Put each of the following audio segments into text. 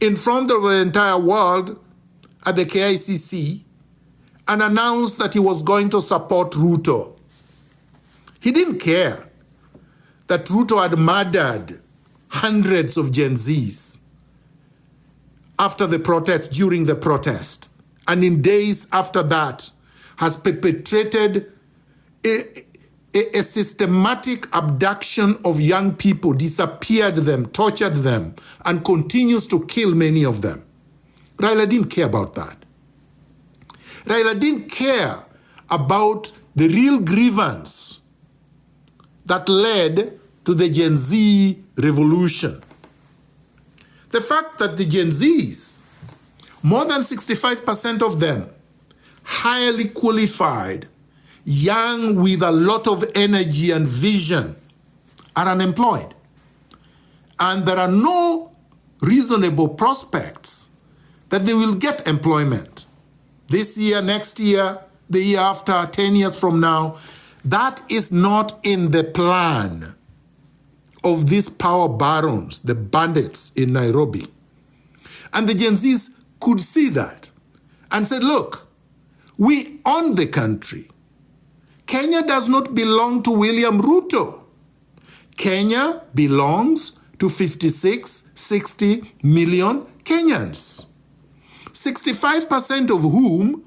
in front of the entire world at the KICC and announced that he was going to support Ruto. He didn't care that Ruto had murdered hundreds of Gen Zs after the protest, during the protest, and in days after that has perpetrated a systematic abduction of young people, disappeared them, tortured them, and continues to kill many of them. Raila didn't care about that. Raila didn't care about the real grievance that led to the Gen Z revolution. The fact that the Gen Zs, more than 65% of them, highly qualified, young with a lot of energy and vision, are unemployed. And there are no reasonable prospects that they will get employment this year, next year, the year after, 10 years from now. That is not in the plan of these power barons, the bandits in Nairobi. And the Gen Zs could see that and said, look, we own the country. Kenya does not belong to William Ruto. Kenya belongs to 56, 60 million Kenyans, 65% of whom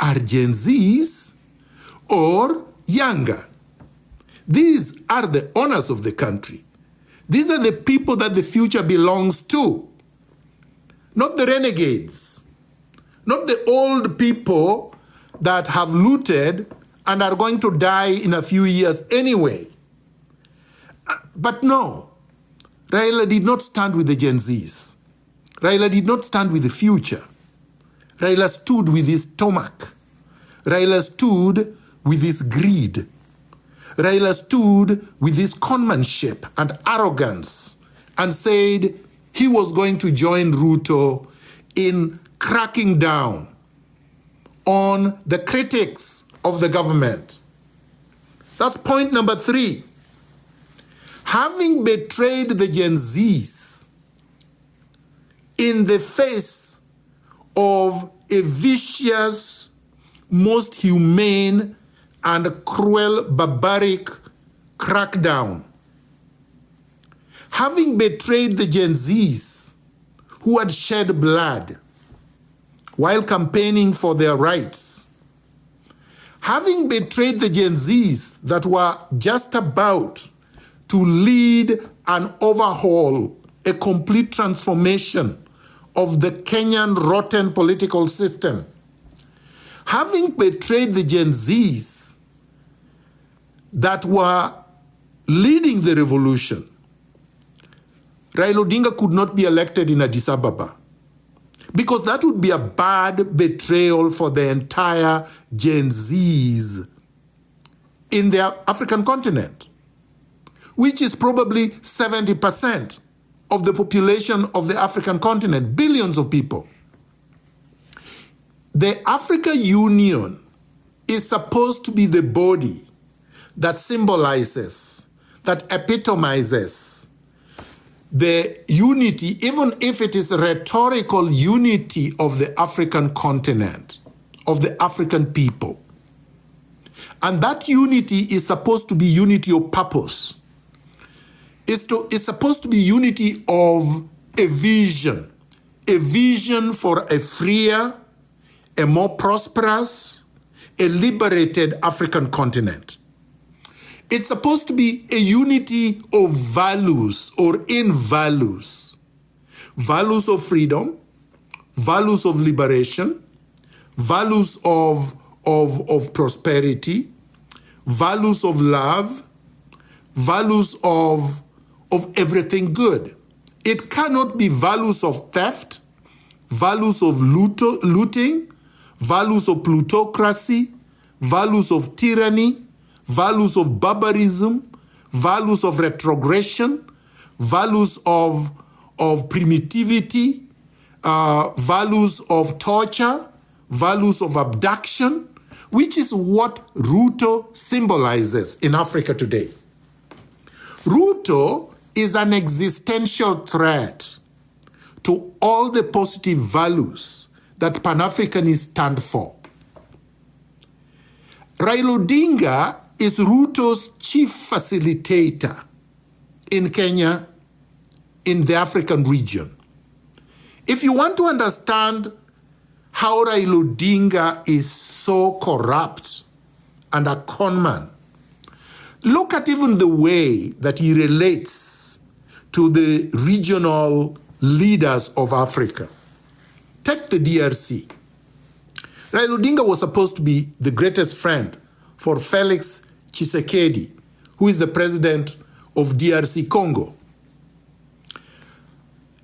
are Gen Zs or younger. These are the owners of the country. These are the people that the future belongs to, not the renegades, not the old people that have looted and are going to die in a few years anyway. But no, Raila did not stand with the Gen Zs. Raila did not stand with the future. Raila stood with his stomach. Raila stood with his greed. Raila stood with his conmanship and arrogance and said he was going to join Ruto in cracking down on the critics of the government. That's point number 3. Having betrayed the Gen Zs in the face of a vicious, most humane and cruel, barbaric crackdown, having betrayed the Gen Zs who had shed blood while campaigning for their rights, having betrayed the Gen Zs that were just about to lead and overhaul a complete transformation of the Kenyan rotten political system, having betrayed the Gen Zs that were leading the revolution, Raila Odinga could not be elected in Addis Ababa, because that would be a bad betrayal for the entire Gen Zs in the African continent, which is probably 70% of the population of the African continent, billions of people. The African Union is supposed to be the body that symbolizes, that epitomizes the unity, even if it is rhetorical unity of the African continent, of the African people. And that unity is supposed to be unity of purpose. It's supposed to be unity of a vision for a freer, a more prosperous, a liberated African continent. It's supposed to be a unity of values or in values. Values of freedom, values of liberation, values of prosperity, values of love, values of everything good. It cannot be values of theft, values of looting, values of plutocracy, values of tyranny, values of barbarism, values of retrogression, values of primitivity, values of torture, values of abduction, which is what Ruto symbolizes in Africa today. Ruto is an existential threat to all the positive values that Pan-Africanists stand for. Raila Odinga is Ruto's chief facilitator in Kenya, in the African region. If you want to understand how Raila Odinga is so corrupt and a conman, look at even the way that he relates to the regional leaders of Africa. Take the DRC. Raila Odinga was supposed to be the greatest friend for Felix Tshisekedi, who is the president of DRC Congo.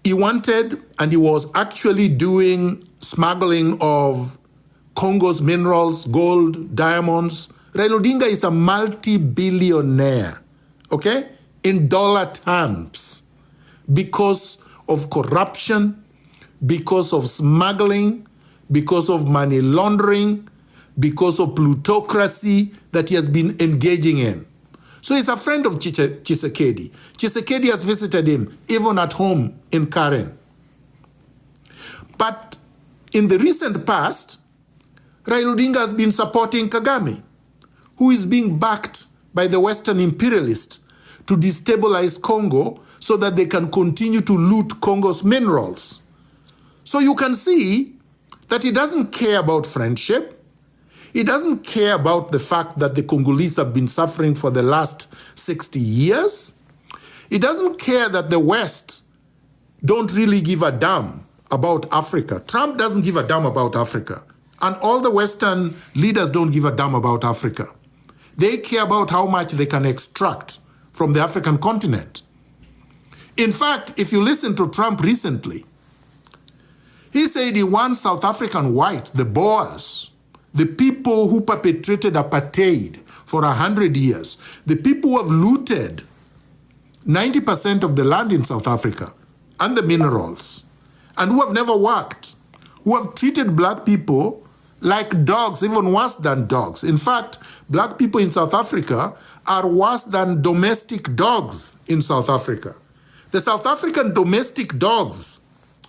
He wanted, and he was actually doing smuggling of Congo's minerals, gold, diamonds. Raila Odinga is a multi-billionaire, okay, in dollar terms, because of corruption, because of smuggling, because of money laundering, because of plutocracy that he has been engaging in. So he's a friend of Tshisekedi. Tshisekedi has visited him, even at home in Karen. But in the recent past, Raila Odinga has been supporting Kagame, who is being backed by the Western imperialists to destabilize Congo so that they can continue to loot Congo's minerals. So you can see that he doesn't care about friendship. He doesn't care about the fact that the Congolese have been suffering for the last 60 years. He doesn't care that the West don't really give a damn about Africa. Trump doesn't give a damn about Africa. And all the Western leaders don't give a damn about Africa. They care about how much they can extract from the African continent. In fact, if you listen to Trump recently, he said he wants South African white, the Boers, the people who perpetrated apartheid for 100 years, the people who have looted 90% of the land in South Africa and the minerals, and who have never worked, who have treated black people like dogs, even worse than dogs. In fact, black people in South Africa are worse than domestic dogs in South Africa. The South African domestic dogs,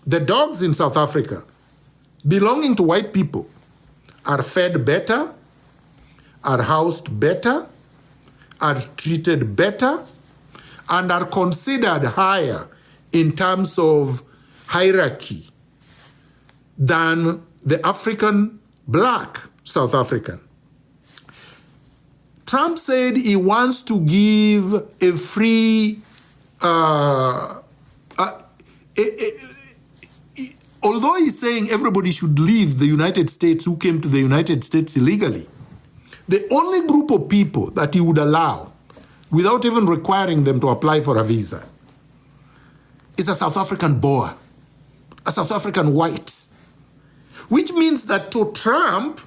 the dogs in South Africa belonging to white people, are fed better, are housed better, are treated better, and are considered higher in terms of hierarchy than the African black South African. Trump said he wants to give a free, although he's saying everybody should leave the United States who came to the United States illegally, the only group of people that he would allow, without even requiring them to apply for a visa, is a South African Boer, a South African white. Which means that to Trump,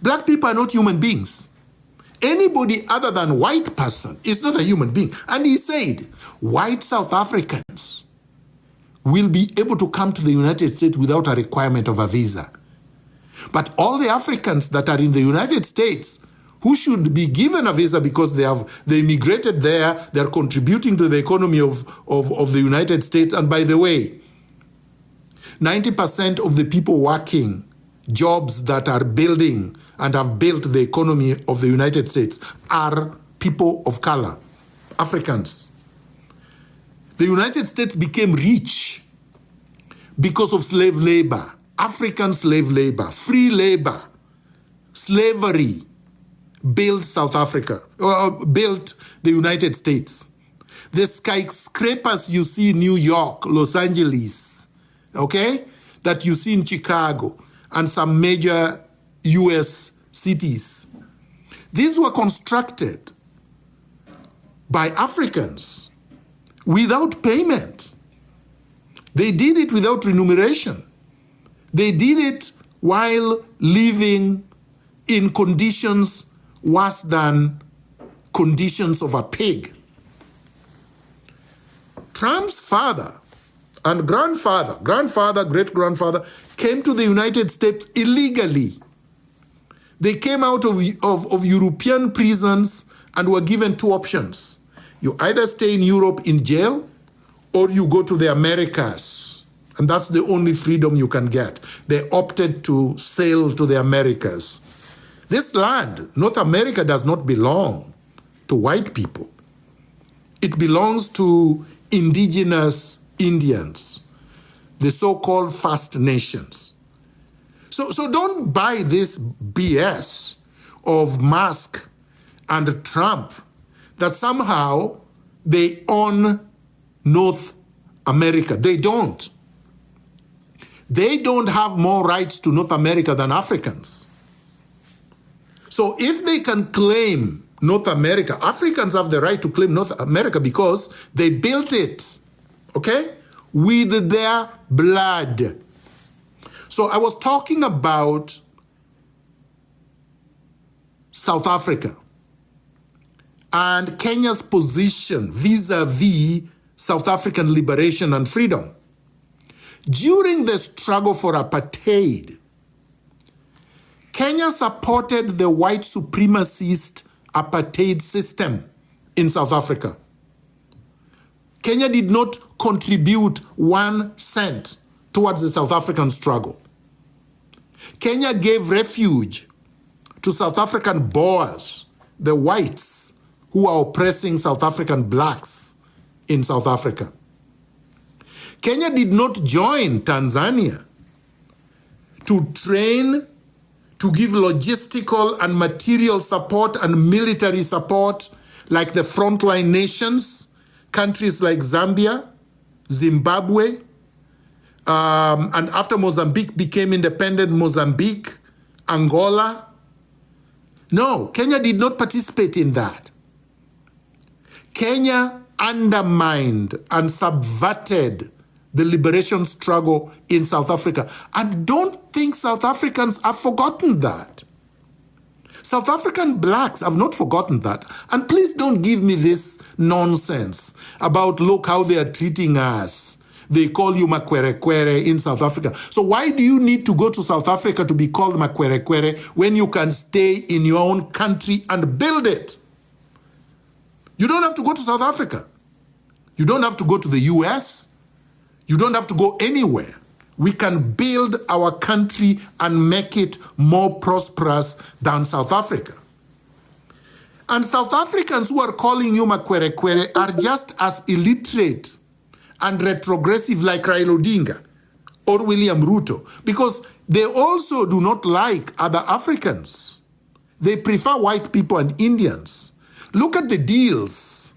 black people are not human beings. Anybody other than white person is not a human being. And he said, white South Africans will be able to come to the United States without a requirement of a visa. But all the Africans that are in the United States who should be given a visa because they immigrated there, they're contributing to the economy of the United States. And by the way, 90% of the people working jobs that are building and have built the economy of the United States are people of color, Africans. The United States became rich because of slave labor, African slave labor, free labor. Slavery built South Africa, built the United States. The skyscrapers you see in New York, Los Angeles, okay, that you see in Chicago and some major US cities, these were constructed by Africans without payment. They did it without remuneration. They did it while living in conditions worse than conditions of a pig. Trump's father and grandfather, great-grandfather, came to the United States illegally. They came out of European prisons and were given two options. You either stay in Europe in jail or you go to the Americas. And that's the only freedom you can get. They opted to sail to the Americas. This land, North America, does not belong to white people. It belongs to indigenous Indians, the so-called First Nations. So don't buy this BS of Musk and Trump that somehow they own North America. They don't. They don't have more rights to North America than Africans. So if they can claim North America, Africans have the right to claim North America because they built it, okay, with their blood. So I was talking about South Africa and Kenya's position vis-a-vis South African liberation and freedom. During the struggle for apartheid, Kenya supported the white supremacist apartheid system in South Africa. Kenya did not contribute 1 cent towards the South African struggle. Kenya gave refuge to South African Boers, the whites who are oppressing South African blacks in South Africa. Kenya did not join Tanzania to train, to give logistical and material support and military support like the frontline nations, countries like Zambia, Zimbabwe, and after Mozambique became independent, Mozambique, Angola. No, Kenya did not participate in that. Kenya undermined and subverted the liberation struggle in South Africa. And don't think South Africans have forgotten that. South African blacks have not forgotten that. And please don't give me this nonsense about look how they are treating us. They call you Makwerekwere in South Africa. So why do you need to go to South Africa to be called Makwerekwere when you can stay in your own country and build it? You don't have to go to South Africa. You don't have to go to the US. You don't have to go anywhere. We can build our country and make it more prosperous than South Africa. And South Africans who are calling you Makwerekwere are just as illiterate and retrogressive like Raila Odinga or William Ruto, because they also do not like other Africans. They prefer white people and Indians. Look at the deals